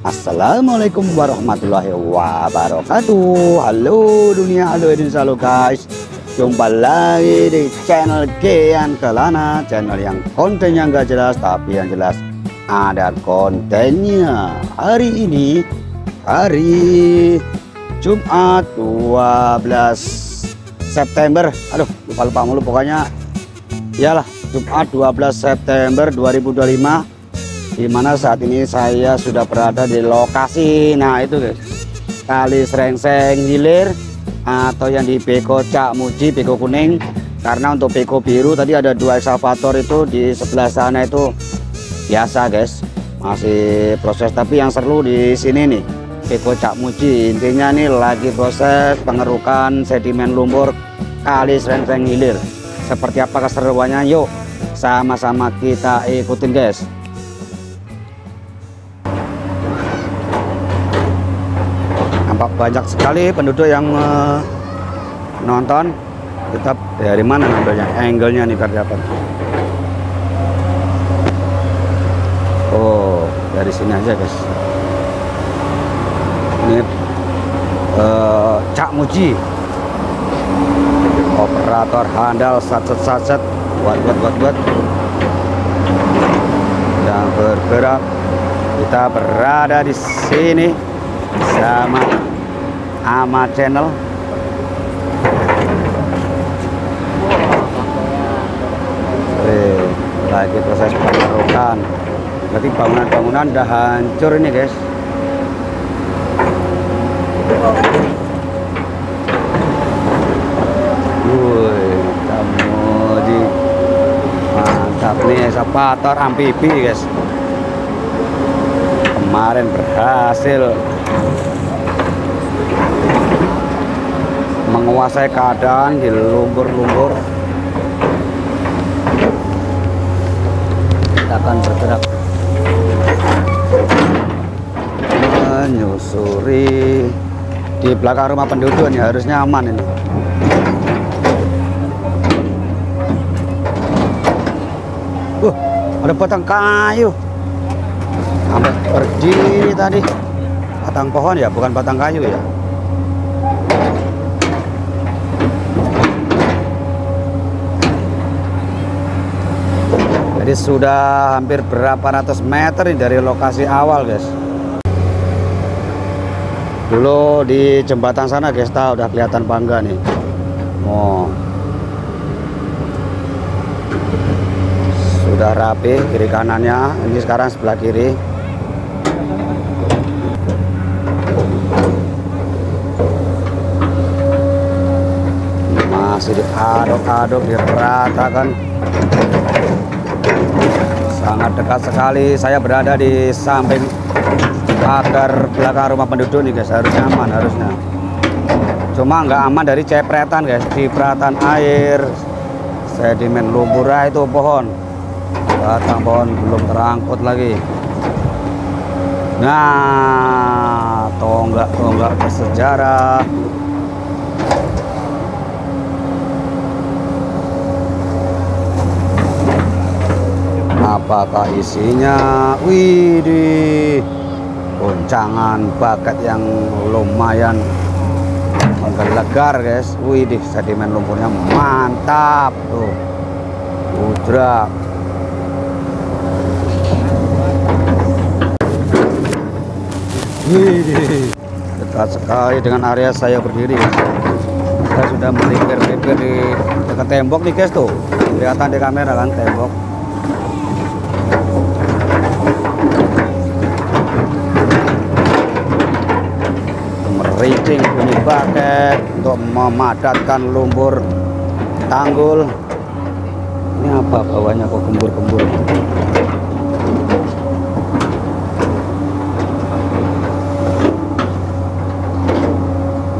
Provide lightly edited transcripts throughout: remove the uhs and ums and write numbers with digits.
Assalamualaikum warahmatullahi wabarakatuh. Halo dunia, halo Indonesia, halo guys. Jumpa lagi di channel Gian Kelana, channel yang kontennya nggak jelas tapi yang jelas ada kontennya. Hari ini hari Jumat 12 September. Aduh, lupa mulu pokoknya. Iyalah, Jumat 12 September 2025, dimana saat ini saya sudah berada di lokasi. Nah itu guys, Kali Srengseng Hilir atau yang di Beko Cak Muji, Beko Kuning. Karena untuk Beko Biru tadi ada 2 ekskavator itu di sebelah sana, itu biasa guys, masih proses. Tapi yang seru di sini nih, Beko Cak Muji, intinya nih lagi proses pengerukan sedimen lumpur Kali Srengseng Hilir. Seperti apa keseruannya? Yuk sama-sama kita ikutin guys. Nampak banyak sekali penduduk yang nonton. Kita dari mana ngambilnya? Angle-nya nih biar dapat. Oh, dari sini aja guys. Ini Cak Muji, operator handal satset buat yang bergerak. Kita berada di sini sama Ama Channel. Lagi proses pengerukan, berarti bangunan-bangunan udah hancur ini guys. Mantap nih, ekskavator amfibi guys. Kemarin berhasil menguasai keadaan di lumpur-lumpur. Kita akan bergerak menyusuri di belakang rumah penduduk nih, harusnya aman ini. Ada batang kayu sampai berdiri tadi. Batang pohon ya, bukan batang kayu ya. Jadi sudah hampir berapa ratus meter nih dari lokasi awal guys. Dulu di jembatan sana guys, udah kelihatan bangga nih. Oh, sudah rapi kiri kanannya. Ini sekarang sebelah kiri. Masih diaduk-aduk, diratakan. Sangat dekat sekali. Saya berada di samping pagar belakang rumah penduduk nih guys. Harusnya aman, harusnya. Cuma nggak aman dari cepretan guys, cipratan air, sedimen lumpur itu pohon. Batang pohon belum terangkut lagi. Nah, tonggak bersejarah. Apakah isinya? Widih, goncangan bakat yang lumayan menggelegar guys. Widih, sedimen lumpurnya mantap tuh, udrak. Widih, dekat sekali dengan area saya berdiri. Kita sudah melipir-lipir di dekat tembok nih guys, tuh kelihatan di kamera kan tembok. blasting bunyi paket untuk memadatkan lumpur tanggul. Ini apa bawahnya kok gembur-gembur?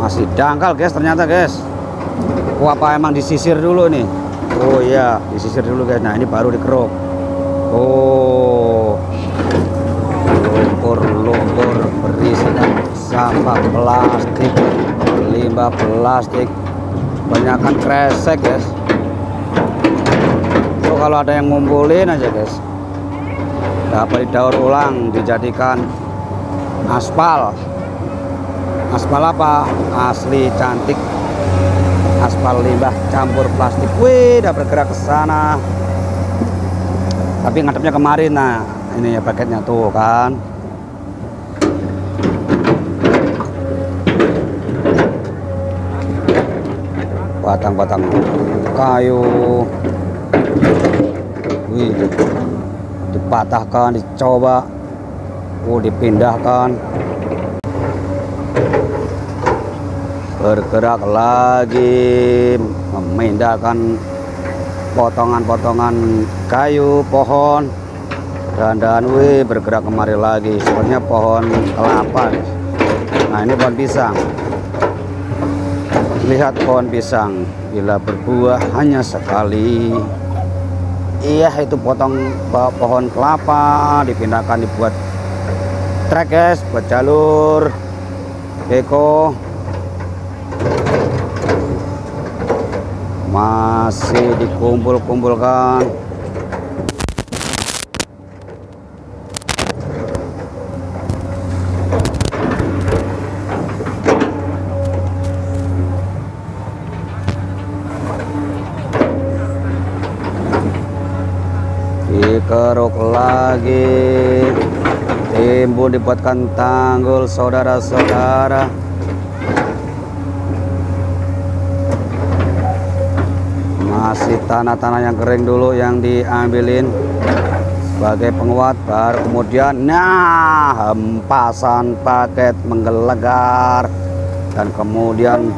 Masih dangkal guys ternyata guys. Oh, apa emang disisir dulu nih? Oh iya, disisir dulu guys. Nah ini baru dikeruk. Oh, lumpur berisikan sampah plastik, limbah plastik, banyakkan kresek guys. So, kalau ada yang ngumpulin aja guys, dapat didaur ulang dijadikan aspal. Aspal apa? Asli cantik. Aspal limbah campur plastik. Wih, udah bergerak ke sana. Tapi ngadepnya kemarin. Nah, ini ya paketnya tuh kan. Batang-batang kayu. Wih, dipatahkan, dicoba. Dipindahkan. Bergerak lagi, memindahkan potongan-potongan kayu, pohon, dan wih bergerak kemari lagi. Sepertinya pohon kelapa. Nah ini pohon pisang. Lihat pohon pisang, bila berbuah hanya sekali. Iya itu pohon kelapa dipindahkan dibuat trek guys, buat jalur beko. Masih dikumpul-kumpulkan. Dikeruk lagi, timbun dibuatkan tanggul saudara-saudara. Masih tanah-tanah yang kering dulu yang diambilin sebagai penguat, baru kemudian nah hempasan paket menggelegar dan kemudian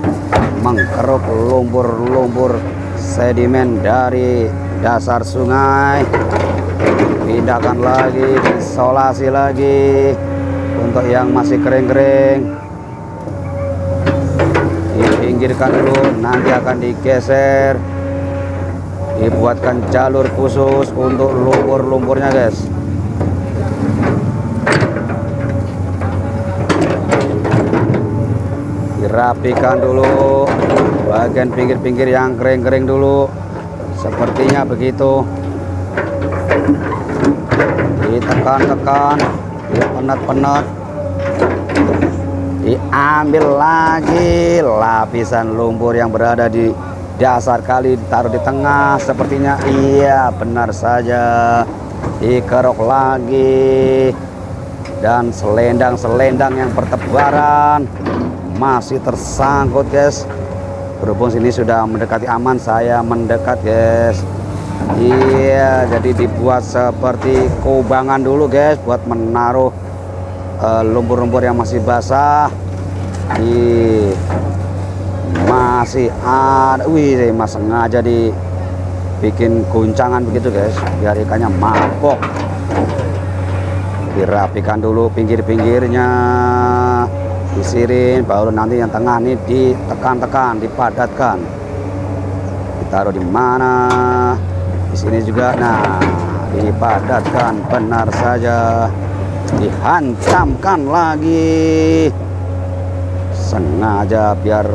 mengkeruk lumpur-lumpur sedimen dari dasar sungai. Pindahkan lagi, isolasi lagi untuk yang masih kering-kering. Dipinggirkan dulu, nanti akan digeser. Dibuatkan jalur khusus untuk lumpur-lumpurnya guys. Dirapikan dulu bagian pinggir-pinggir yang kering-kering dulu, sepertinya begitu. Ditekan-tekan, dipenet-penet, diambil lagi lapisan lumpur yang berada di dasar kali, ditaruh di tengah sepertinya. Iya benar saja, dikeruk lagi, dan selendang-selendang yang bertebaran masih tersangkut guys. Berhubung sini sudah mendekati aman, saya mendekat guys. Iya, jadi dibuat seperti kubangan dulu guys, buat menaruh lumpur-lumpur yang masih basah. Masih ada, wih mas sengaja dibikin guncangan begitu guys, biar ikannya mabok. Dirapikan dulu pinggir-pinggirnya, disirin, baru nanti yang tengah ini ditekan-tekan, dipadatkan. Ditaruh di mana? Di sini juga, nah dipadatkan, benar saja. Dihantamkan lagi, sengaja biar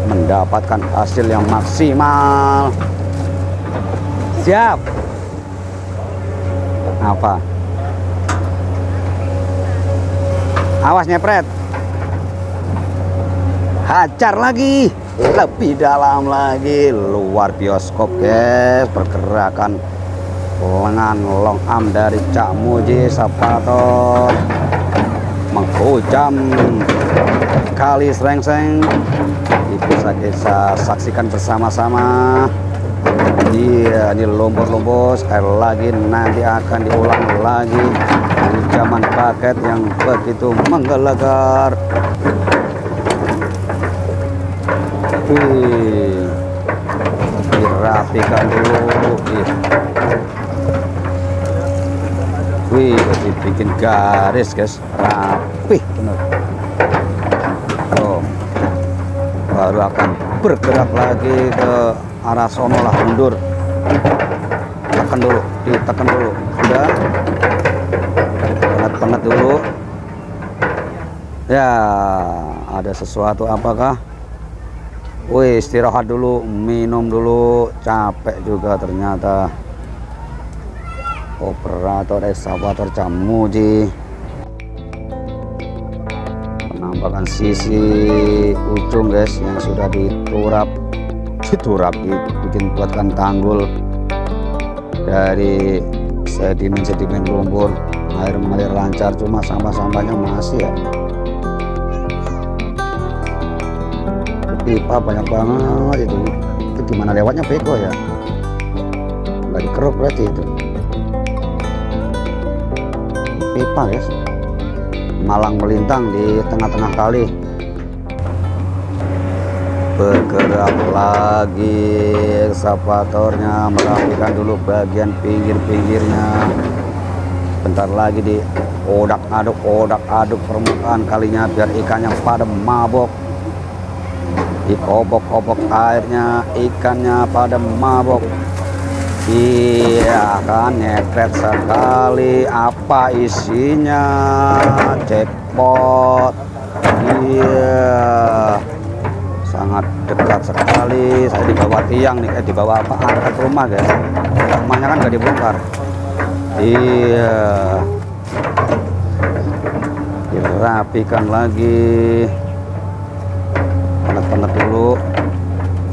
mendapatkan hasil yang maksimal. Siap. Apa? Awas nyepret. Hajar lagi, lebih dalam lagi, luar bioskop guys. Pergerakan lengan long arm dari Cak Muji Sapator menghujam kali Srengseng. Bisa kita saksikan bersama-sama. Iya, ini lumpur-lumpur sekali lagi nanti akan diulang lagi. Ini zaman paket yang begitu menggelegar. Wih, dirapikan dulu. Wih, dibikin garis guys, rapih bener. Oh, baru akan bergerak lagi ke arah sono lah, mundur. Tekan dulu, ditekan dulu. Udah, penet-penet dulu. Ya, ada sesuatu apakah? Wih, istirahat dulu, minum dulu, capek juga ternyata. Operator ekskavator Camuji penampakan sisi ujung guys yang sudah dibikin buatkan tanggul dari sedimen lumpur. Air mengalir lancar, cuma sampah-sampahnya masih ya. Pipa banyak banget itu gimana lewatnya beko ya, nggak dikeruk berarti itu pipa guys, malang melintang di tengah-tengah kali. Bergerak lagi ekskavatornya, merapikan dulu bagian pinggir-pinggirnya. Bentar lagi di odak-aduk permukaan kalinya biar ikannya pada mabok. Dikobok-kobok airnya, ikannya pada mabok. Iya kan, nyetret sekali. Apa isinya? Jackpot. Iya, sangat dekat sekali. Saya di bawah tiang nih, di bawah apa, angkat rumah guys. Rumahnya kan gak dibongkar. Iya, dirapikan lagi. Penet-penet dulu,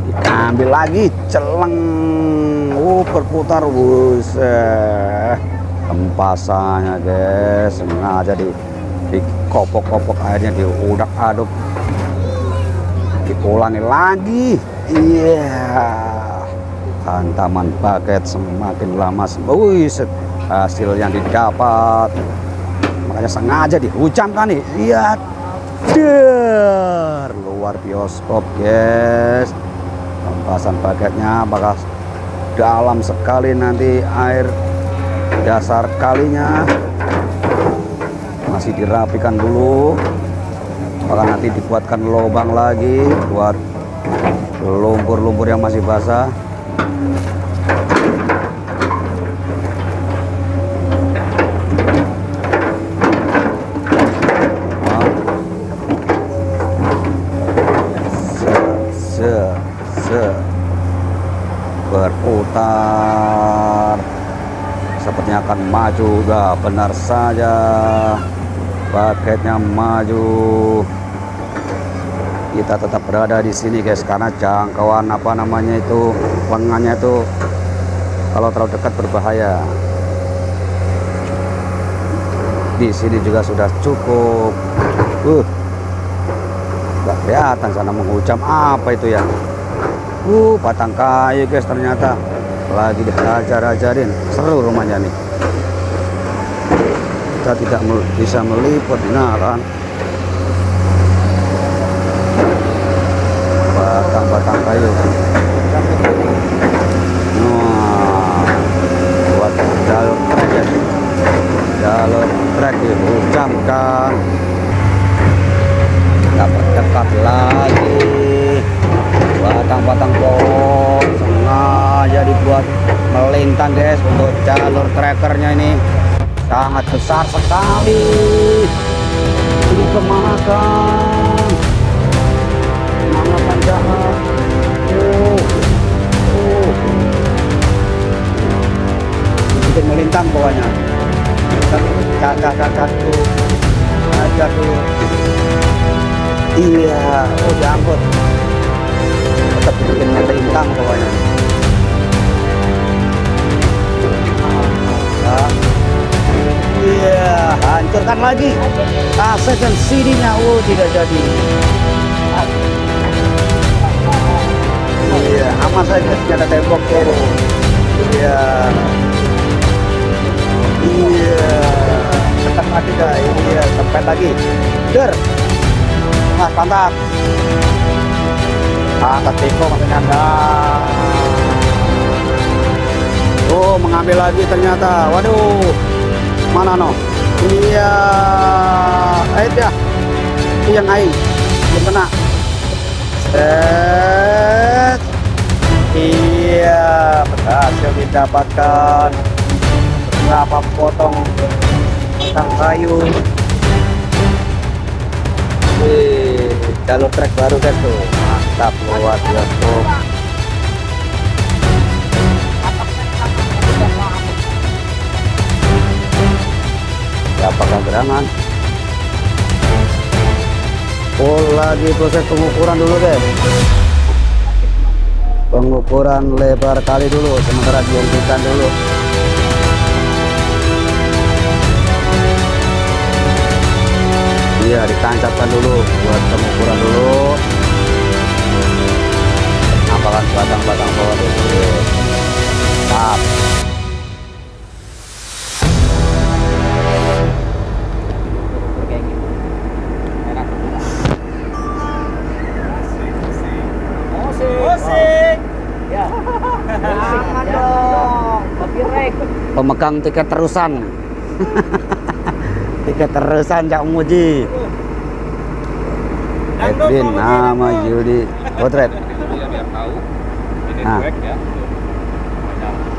diambil lagi, celeng, berputar, buset, empasannya guys, sengaja dikopok-kopok airnya, diudak-aduk, diulangi lagi. Iya, hantaman paket semakin lama, buset, hasil yang didapat, makanya sengaja dihujamkan nih, lihat. Luar bioskop guys, hempasan paketnya apakah dalam sekali nanti air dasar kalinya. Masih dirapikan dulu, apakah nanti dibuatkan lubang lagi buat lumpur-lumpur yang masih basah. Berputar sepertinya akan maju. Udah, benar saja paketnya maju. Kita tetap berada di sini guys karena jangkauan apa namanya itu, lengannya itu kalau terlalu dekat berbahaya. Di sini juga sudah cukup. Nggak kelihatan sana menghujam apa itu ya. Batang kayu guys, ternyata lagi dihajar-hajarin. Seru rumahnya nih. Kita tidak bisa meliput, nah kan. Batang-batang kayu. Nah, buat jalur trek ya. Jalur trek dihujamkan. Kita berdekat lagi. Batang-batang pohon sengaja dibuat melintang guys untuk jalur trekernya ini. Sangat besar sekali. Ini kemakan. Semangat jahat. Bikin melintang pokoknya. Cacat tuh. Aja tuh. Iya, jangkut. Tetap bikin melintang pokoknya. Iya, hancurkan lagi kaset dan CD-nya. Tidak jadi. Iya, aman saja, ada tembok tuh. Iya, tekan lagi guys. Iya, tempel lagi. Der, mantap. Ketiko maksudnya. Oh, mengambil lagi ternyata. Waduh, mana no? Iya, ya, itu yang aing belum kena. Iya, berhasil didapatkan berapa potong batang kayu. Jalur trek baru guys tuh, mantap luar biasa. Apakah gerangan? Oh, lagi proses pengukuran dulu guys. Pengukuran lebar kali dulu, sementara dihentikan dulu. Iya, ditancapkan dulu buat pengukuran dulu. Apakah batang-batang pohon itu? Tap. Pemegang tiket terusan. Tiket terusan Cak Muji. Edwin nama Yudi Potret. Biar tahu ini Nah. cuek ya.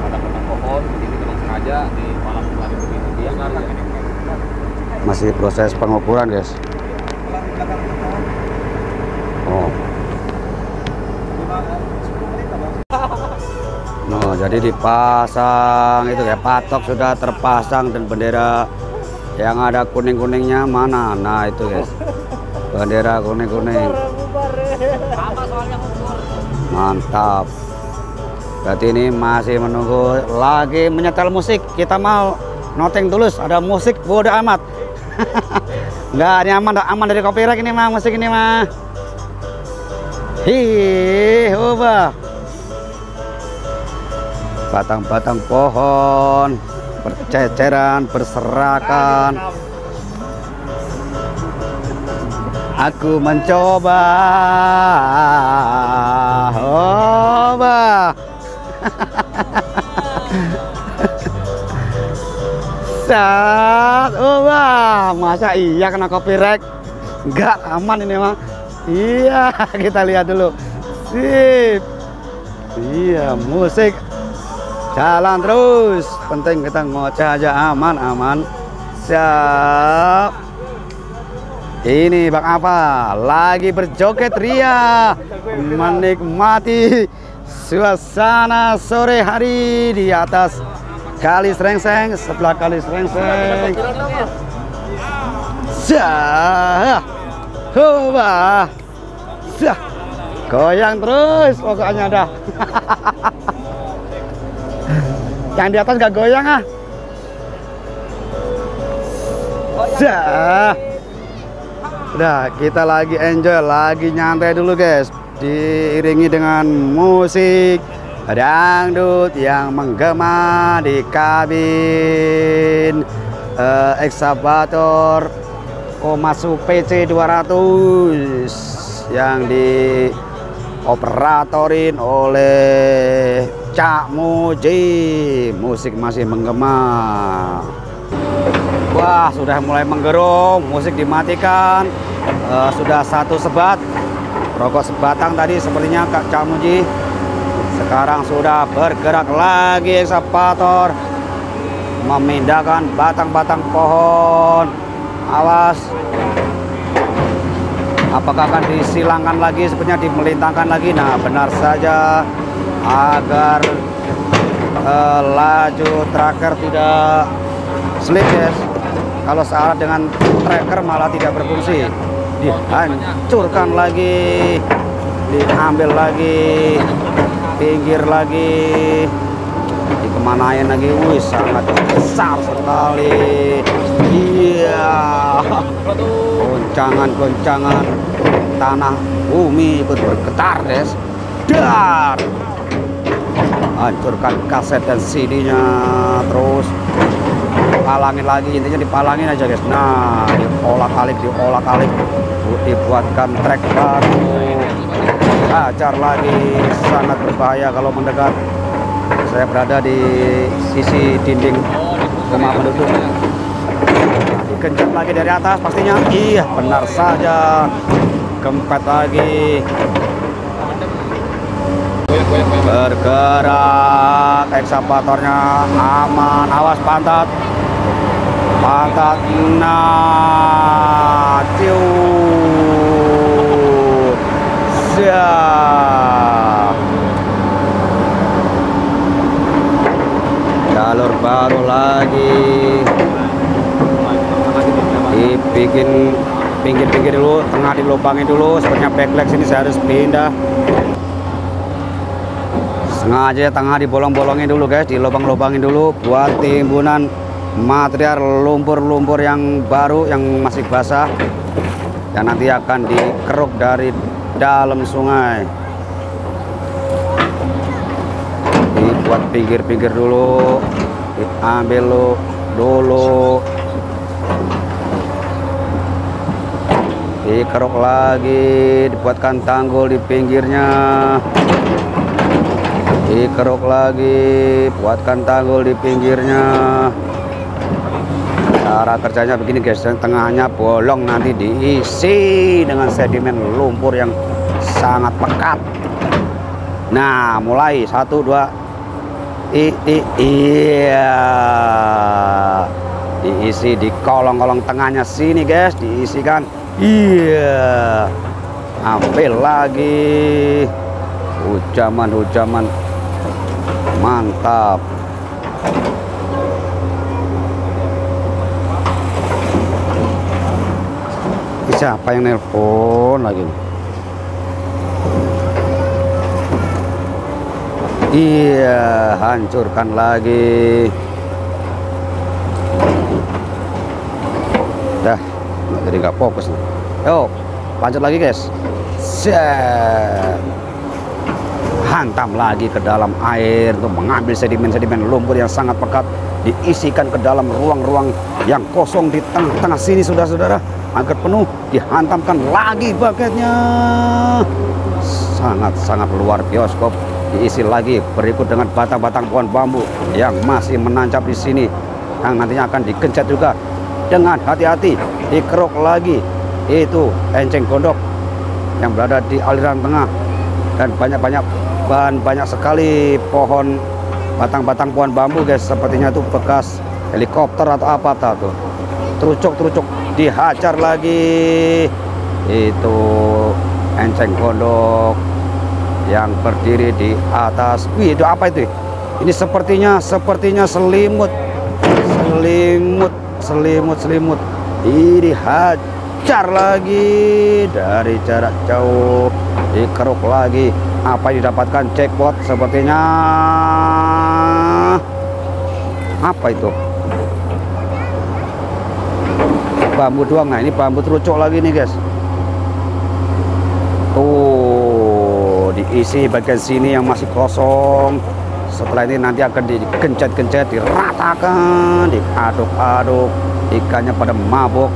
Ada batang pohon, ini memang sengaja di malam hari begitu dia Masih proses pengukuran guys. Oh. No, jadi dipasang itu ya, patok sudah terpasang dan bendera yang ada kuning-kuningnya mana? Nah itu guys, bendera kuning-kuning. Mantap. Berarti ini masih menunggu lagi menyetel musik. Kita mau noting tulus, ada musik bodo amat. Enggak, ini aman dari copyright ini mah, musik ini mah. Hi, hoba. Batang-batang pohon berceceran, berserakan. Aku mencoba, hoba. Sat, hoba. Masa iya kena copyright? Enggak, aman ini mah. Iya, kita lihat dulu. Sip. Iya, musik jalan terus, penting kita ngoceh aja, aman. Siap. Ini Bang apa? Lagi berjoget ria, menikmati suasana sore hari di atas Kali Srengseng, sebelah Kali Srengseng. Siap. Hoba. Siap. Goyang terus pokoknya dah. Yang di atas gak goyang ah. Udah, kita lagi enjoy, lagi nyantai dulu guys. Diiringi dengan musik dangdut yang menggema di kabin ekskavator Komatsu PC 200 yang dioperatorin oleh Cak Muji. Musik masih menggema. Wah, sudah mulai menggerung, musik dimatikan. Sudah satu sebat, rokok sebatang tadi sepertinya Kak Cak Muji. Sekarang sudah bergerak lagi ekskavator memindahkan batang-batang pohon. Awas, apakah akan disilangkan lagi, sepertinya dimelintangkan lagi. Nah, benar saja, agar laju tracker tidak slip guys. Kalau searah dengan tracker malah tidak berfungsi. Dihancurkan lagi, diambil lagi, pinggir lagi, dikemanain lagi. Wih, sangat besar sekali. Iya, goncangan tanah bumi ikut bergetar guys. Dar, hancurkan kaset dan CD-nya, terus palangin lagi, intinya dipalangin aja guys. Nah, diolah-alik, dibuatkan track baru. dihajar lagi. Sangat berbahaya kalau mendekat. Saya berada di sisi dinding rumah penduduk. Nah, digenjot lagi dari atas pastinya. Iya, benar saja. Kempet lagi. Bergerak eksavatornya aman. Awas pantat. Pantat. Nah, siap. Jalur baru lagi. Dibikin pinggir-pinggir dulu, tengah dilubangin dulu. Sepertinya backleg sini saya harus pindah. Sengaja tengah dibolong-bolongin dulu guys, dilubang-lubangin dulu buat timbunan material lumpur-lumpur yang baru yang masih basah yang nanti akan dikeruk dari dalam sungai. Dibuat pinggir-pinggir dulu, diambil dulu, dikeruk lagi, dibuatkan tanggul di pinggirnya, dikeruk lagi, buatkan tanggul di pinggirnya. Cara kerjanya begini guys, yang tengahnya bolong nanti diisi dengan sedimen lumpur yang sangat pekat. Nah, mulai 1, 2, iya, diisi di kolong-kolong tengahnya sini guys, diisikan. Iya, ambil lagi. Hujaman, mantap. Siapa yang nelpon lagi? Iya, hancurkan lagi. Dah, jadi nggak fokus nih. Yuk, lanjut lagi guys. Set. Hantam lagi ke dalam air untuk mengambil sedimen-sedimen lumpur yang sangat pekat, diisikan ke dalam ruang-ruang yang kosong di tengah-tengah sini, saudara-saudara. Agar penuh, dihantamkan lagi baketnya. Sangat-sangat luar bioskop. Diisi lagi berikut dengan batang-batang pohon bambu yang masih menancap di sini, yang nantinya akan digencet juga dengan hati-hati. Dikeruk lagi itu enceng gondok yang berada di aliran tengah, dan banyak sekali pohon, batang-batang pohon bambu guys. Sepertinya itu bekas helikopter atau apa tuh. Terucuk dihajar lagi. Itu enceng gondok yang berdiri di atas. Wih, itu apa itu? Ini sepertinya selimut. Ini hajar lagi dari jarak jauh, dikeruk lagi. Apa yang didapatkan? Jackpot sepertinya. Apa itu? Bambu doang. Nah, ini bambu terucuk lagi nih guys. Tuh, diisi bagian sini yang masih kosong. Setelah ini nanti akan digencet-gencet, diratakan, diaduk-aduk. Ikannya pada mabuk,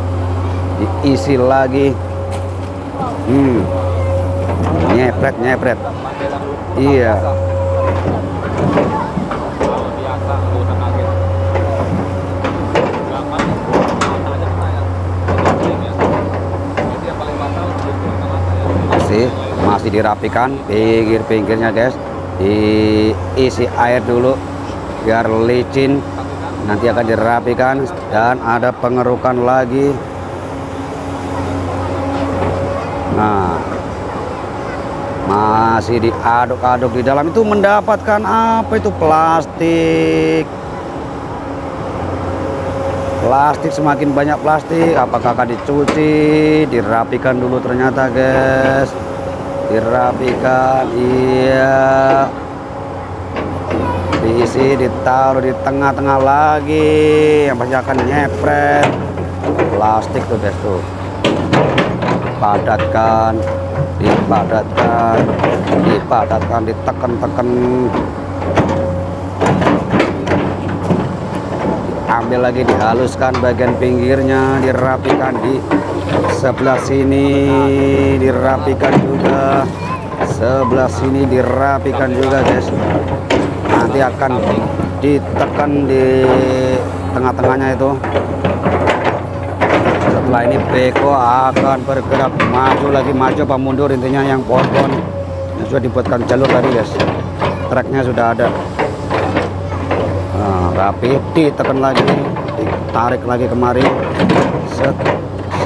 diisi lagi. Nyepret. Iya. Masih dirapikan pinggir-pinggirnya guys, diisi air dulu biar licin, nanti akan dirapikan dan ada pengerukan lagi. Nah, masih diaduk-aduk. Di dalam itu mendapatkan apa itu? Plastik, semakin banyak plastik. Apakah akan dicuci? Dirapikan dulu ternyata guys. Dirapikan, iya. Diisi, ditaruh di tengah-tengah lagi. Yang pasti akan nyepret plastik tuh guys tuh. Dipadatkan, ditekan. Ambil lagi, dihaluskan bagian pinggirnya, dirapikan di sebelah sini, dirapikan juga sebelah sini dirapikan juga guys. Nanti akan ditekan di tengah-tengahnya itu. Setelah ini beko akan bergerak maju lagi, maju apa mundur, intinya yang pohon-pohon yang sudah dibuatkan jalur tadi guys, treknya sudah ada. Nah, rapi, ditekan lagi, ditarik lagi kemari, set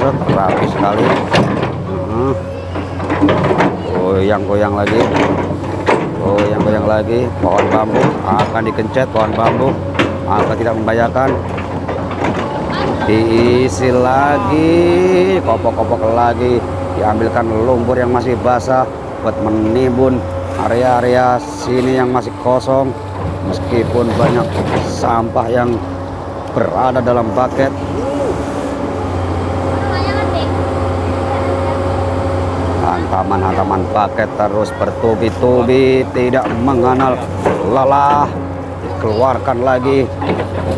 set, rapi sekali. Goyang-goyang lagi, goyang-goyang lagi. Pohon bambu akan dikencet, pohon bambu akan tidak membahayakan. Diisi lagi, kopok-kopok lagi, diambilkan lumpur yang masih basah buat menimbun area-area sini yang masih kosong, meskipun banyak sampah yang berada dalam buket. Hantaman-hantaman buket terus bertubi-tubi, tidak mengenal lelah. Dikeluarkan lagi,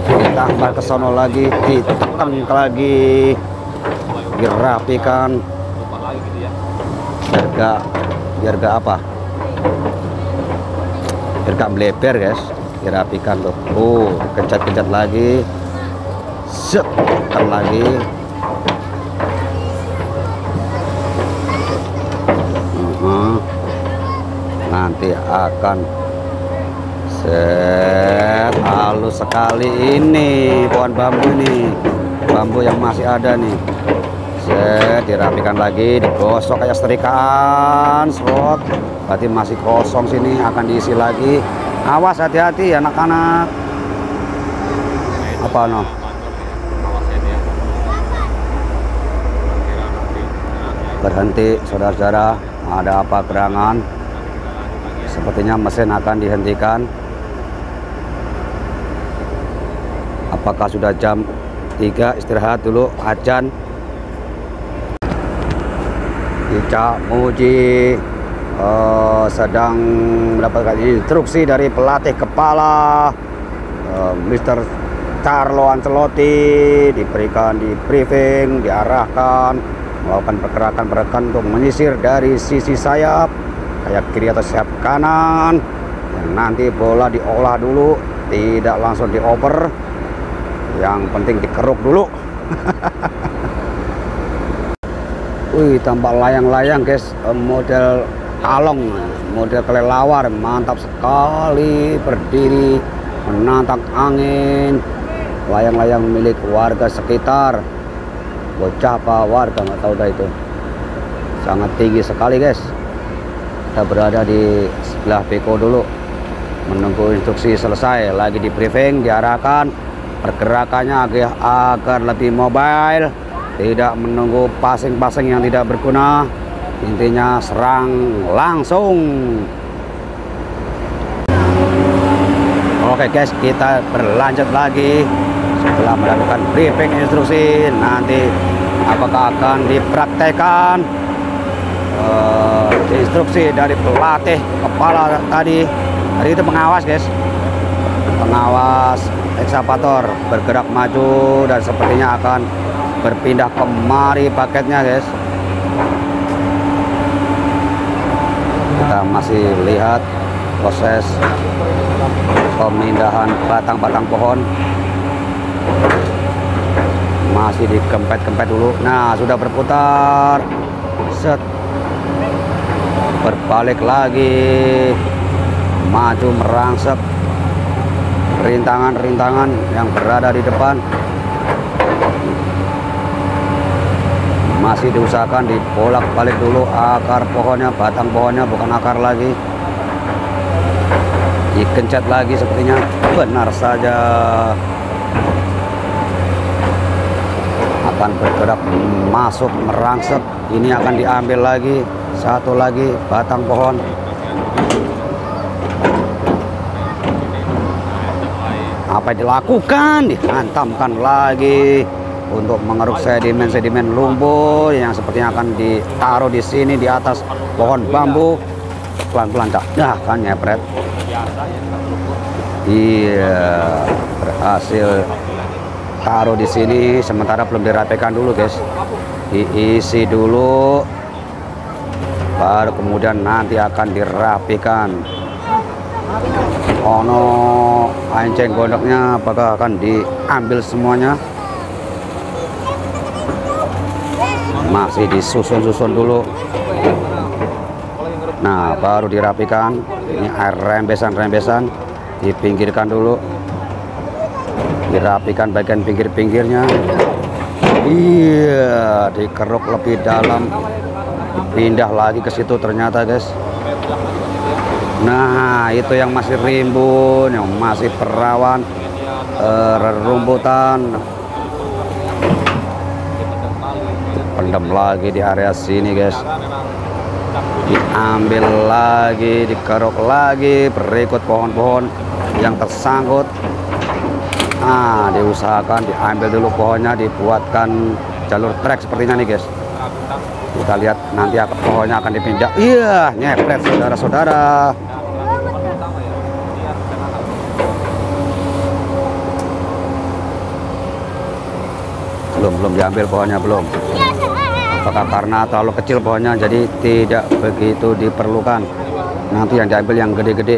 ditambah ke sono lagi, ditekan lagi, dirapikan. Biar gak apa, biar gak melebar guys, dirapikan tuh. Kencet-kencet lagi, set, tekan lagi. Nanti akan set, halus sekali ini pohon bambu ini, bambu yang masih ada nih. Set, dirapikan lagi, digosok kayak setrikaan, serot. Berarti masih kosong sini, akan diisi lagi. Awas, hati-hati anak-anak. Apa no? Berhenti saudara-saudara, ada apa gerangan? Sepertinya mesin akan dihentikan. Apakah sudah jam 3 istirahat dulu, azan? Cak Muji sedang mendapatkan instruksi dari pelatih kepala Mr. Carlo Ancelotti, diberikan di briefing, diarahkan melakukan pergerakan-pergerakan untuk menyisir dari sisi sayap, kayak kiri atau sayap kanan. Dan nanti bola diolah dulu, tidak langsung dioper, yang penting dikeruk dulu. Wih, tampak layang-layang guys, model kalong, model kelelawar, mantap sekali, berdiri menantang angin. Layang-layang milik warga sekitar, bocah apa warga nggak tahu dah itu. Sangat tinggi sekali guys. Kita berada di sebelah beko dulu, menunggu instruksi selesai, lagi di briefing, diarahkan pergerakannya agar lebih mobile, tidak menunggu passing-passing yang tidak berguna. Intinya serang langsung. Oke guys, kita berlanjut lagi setelah melakukan briefing instruksi. Nanti apakah akan dipraktekkan instruksi dari pelatih kepala tadi itu pengawas guys, pengawas ekskavator bergerak maju dan sepertinya akan berpindah kemari paketnya guys. Kita masih lihat proses pemindahan batang-batang pohon, masih dikempet-kempet dulu. Nah, sudah berputar, set, berbalik lagi, maju merangsek rintangan-rintangan yang berada di depan. Masih diusahakan dibolak-balik dulu akar pohonnya, batang pohonnya, bukan akar lagi. Dikencet lagi sepertinya, benar saja. Akan bergerak masuk merangsek. Ini akan diambil lagi, satu lagi batang pohon. Apa yang dilakukan? Dihantamkan lagi untuk mengeruk sedimen-sedimen lumpur yang sepertinya akan ditaruh di sini di atas pohon bambu. Pelan-pelan tak? Nah, kan nyepret. Iya, berhasil taruh di sini. Sementara belum dirapikan dulu guys, diisi dulu. baru kemudian nanti akan dirapikan. Ono enceng gondoknya apakah akan diambil semuanya? Masih disusun-susun dulu. Nah, baru dirapikan. Ini air rembesan-rembesan dipinggirkan dulu. Dirapikan bagian pinggir-pinggirnya. Iya, dikeruk lebih dalam. Pindah lagi ke situ ternyata, guys. Nah, itu yang masih rimbun, yang masih perawan, rerumputan. Pendam lagi di area sini, guys. Diambil lagi, dikeruk lagi, berikut pohon-pohon yang tersangkut. Nah, diusahakan diambil dulu pohonnya, dibuatkan jalur trek sepertinya nih, guys. Kita lihat nanti pohonnya akan dipindah. Iya, nyepret saudara-saudara. Belum diambil pohonnya, belum. Apakah karena terlalu kecil pohonnya jadi tidak begitu diperlukan? Nanti yang diambil yang gede-gede.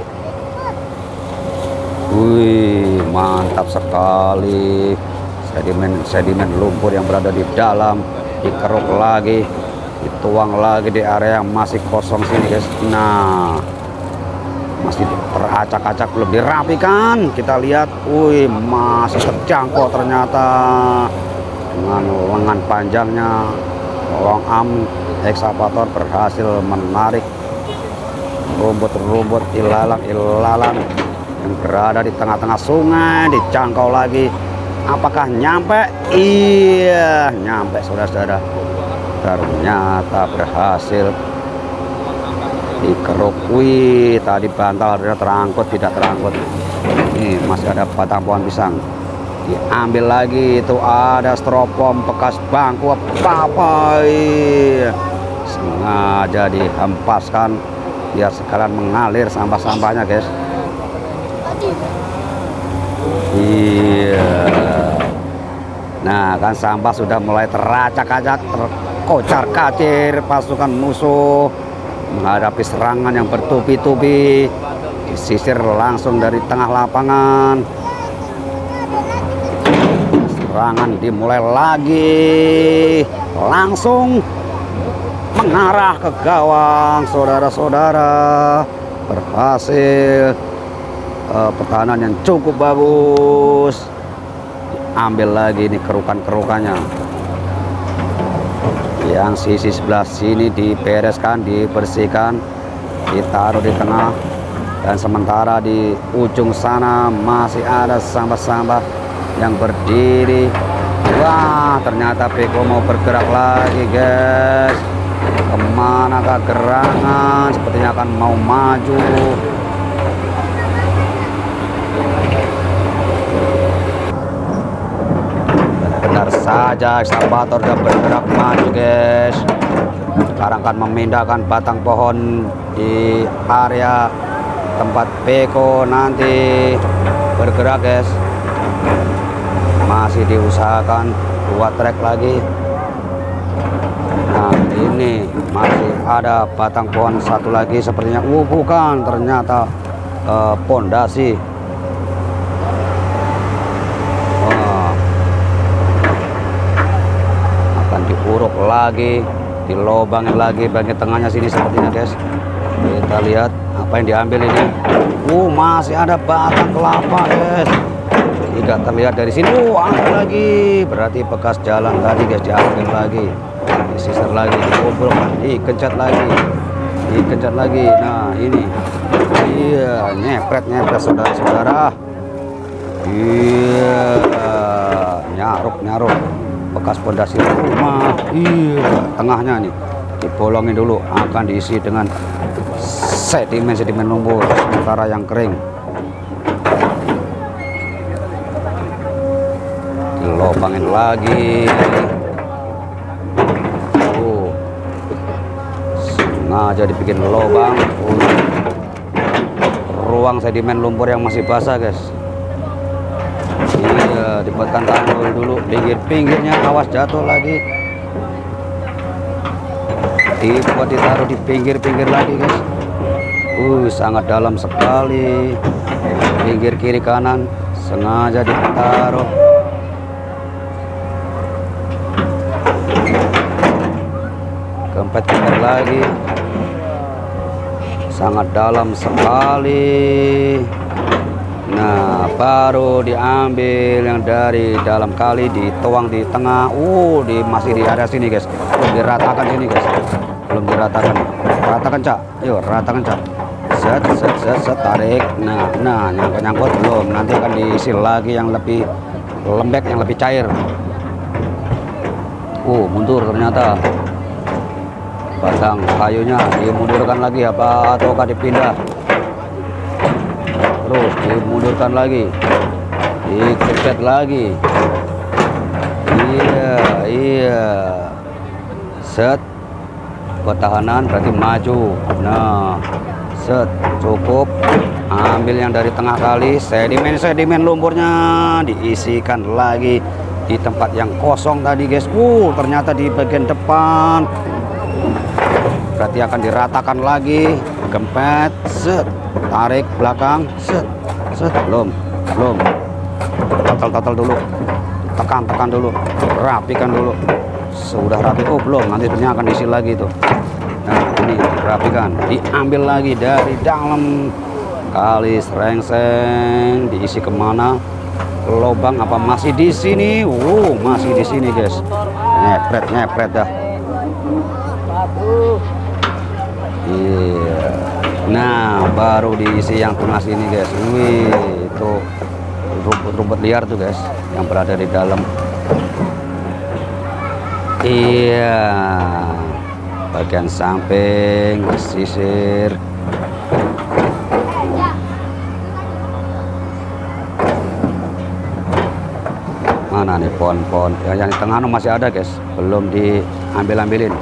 Wih, mantap sekali. Sedimen lumpur yang berada di dalam dikeruk lagi, dituang lagi di area yang masih kosong sini, guys. Nah, masih teracak-acak, belum dirapikan. Kita lihat, wih, masih terjangkau ternyata dengan lengan panjangnya. Long arm ekskavator berhasil menarik rumput-rumput ilalang-ilalang yang berada di tengah-tengah sungai, dijangkau lagi. Apakah nyampe? Iya, nyampe saudara-saudara. Ternyata berhasil dikeruk. Wih, tadi bantal ternyata terangkut, tidak terangkut. Ini masih ada batang pohon pisang. Diambil lagi, itu ada stropom bekas bangku papai. Sengaja dihempaskan biar sekalian mengalir sampah-sampahnya, guys. Iya. Nah, kan sampah sudah mulai teracak-acak, terkocar-kacir. Pasukan musuh menghadapi serangan yang bertubi-tubi, disisir langsung dari tengah lapangan. Serangan dimulai lagi, langsung mengarah ke gawang, saudara-saudara. Berhasil. Pertahanan yang cukup bagus. Ambil lagi ini kerukan-kerukannya. Yang sisi sebelah sini dibereskan, dibersihkan, ditaruh di tengah. Dan sementara di ujung sana masih ada sampah-sampah yang berdiri. Wah, ternyata Beko mau bergerak lagi, guys. Kemanakah gerangan? Sepertinya akan mau maju. Benar saja, ekskavator sudah bergerak maju, guys. Sekarang akan memindahkan batang pohon di area tempat Beko nanti bergerak, guys. Masih diusahakan buat trek lagi. Nah, ini masih ada batang pohon satu lagi sepertinya. Bukan, ternyata pondasi. Akan diuruk lagi, dilobangin lagi bagian tengahnya sini sepertinya, guys. Kita lihat apa yang diambil ini. Masih ada batang kelapa, guys. Tidak terlihat dari sini. Ada lagi. Berarti bekas jalan tadi, guys, diambil lagi. Disisir lagi, dikumpulkan, dikencat lagi. Dikencat lagi. Nah, ini. Iya, nyepret saudara-saudara. Iya, nyaruk bekas pondasi rumah. Iya, tengahnya nih dibolongin dulu, akan diisi dengan sedimen lumpur sementara yang kering. Dilobangin lagi. Sengaja dibikin lubang untuk ruang sedimen lumpur yang masih basah, guys. Iya, dibuatkan tanggul dulu, pinggir-pinggirnya awas jatuh lagi. dibuat ditaruh di pinggir-pinggir lagi guys. Sangat dalam sekali, pinggir kiri kanan sengaja ditaruh. Kempet lagi, sangat dalam sekali. Nah, baru diambil yang dari dalam kali, dituang di tengah. Masih di area sini guys, belum diratakan sini guys, belum diratakan. Ratakan Cak, yuk ratakan Cak. Set, tarik. Nah, nyangkut belum. Nanti akan diisi lagi yang lebih lembek, yang lebih cair. Mundur ternyata. Batang kayunya dimundurkan lagi apa ataukah dipindah? Terus dimundurkan lagi, dikepet lagi. Iya. Set, pertahanan berarti maju. Nah, set, cukup. Ambil yang dari tengah kali, sedimen lumpurnya diisikan lagi di tempat yang kosong tadi guys. Ternyata di bagian depan. Berarti akan diratakan lagi. Gempet, set, tarik belakang, set, belum. Total dulu, tekan dulu, rapikan dulu. Sudah rapi, belum, nanti sebenarnya akan diisi lagi tuh. Nah, ini rapikan, diambil lagi dari dalam kali serengseng, diisi kemana? Lubang apa masih di sini? Masih di sini guys. Nyepret dah. Iya. Nah, baru diisi yang tengah sini guys. Itu rumput liar tuh guys, yang berada di dalam. Iya, bagian samping sisir. Mana nih pohon-pohon yang di tengah masih ada guys, belum diambilin.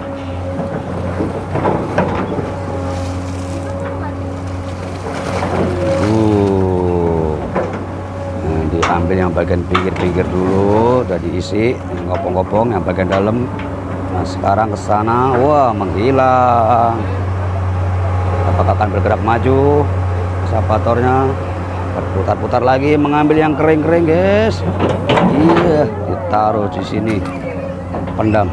Ambil yang bagian pinggir dulu, udah diisi, ngopong-ngopong yang bagian dalam. Nah, sekarang ke sana, menghilang. Apakah akan bergerak maju? Eskapatornya berputar-putar lagi, mengambil yang kering-kering guys. Iya, ditaruh di sini, pendam.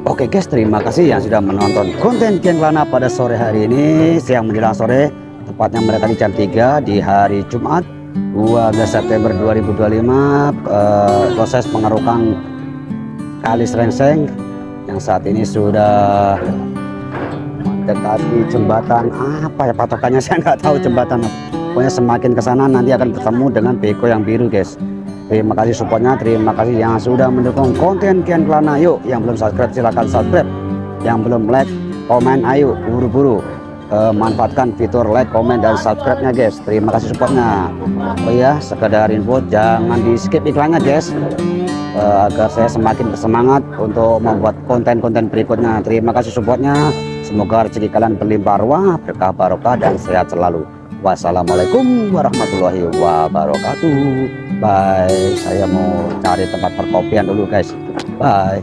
Oke guys, terima kasih yang sudah menonton konten Kian Kelana pada sore hari ini, siang menjelang sore, tepatnya mereka di jam 3 di hari Jumat 12 September 2025. Proses pengerukan kali serengseng yang saat ini sudah mendekati jembatan apa ya patokannya, saya nggak tahu jembatan apa. Pokoknya semakin ke sana nanti akan bertemu dengan beko yang biru guys. Terima kasih supportnya, terima kasih yang sudah mendukung konten Kian Kelana. Yuk, yang belum subscribe silahkan subscribe, yang belum like, komen, ayo buru-buru manfaatkan fitur like, komen, dan subscribe-nya guys. Terima kasih supportnya. Sekedar info, jangan di skip iklannya guys, agar saya semakin bersemangat untuk membuat konten-konten berikutnya. Terima kasih supportnya, semoga rezeki kalian berlimpah ruah, berkah barokah, dan sehat selalu. Wassalamualaikum warahmatullahi wabarakatuh. Bye. Saya mau cari tempat perkopian dulu guys. Bye.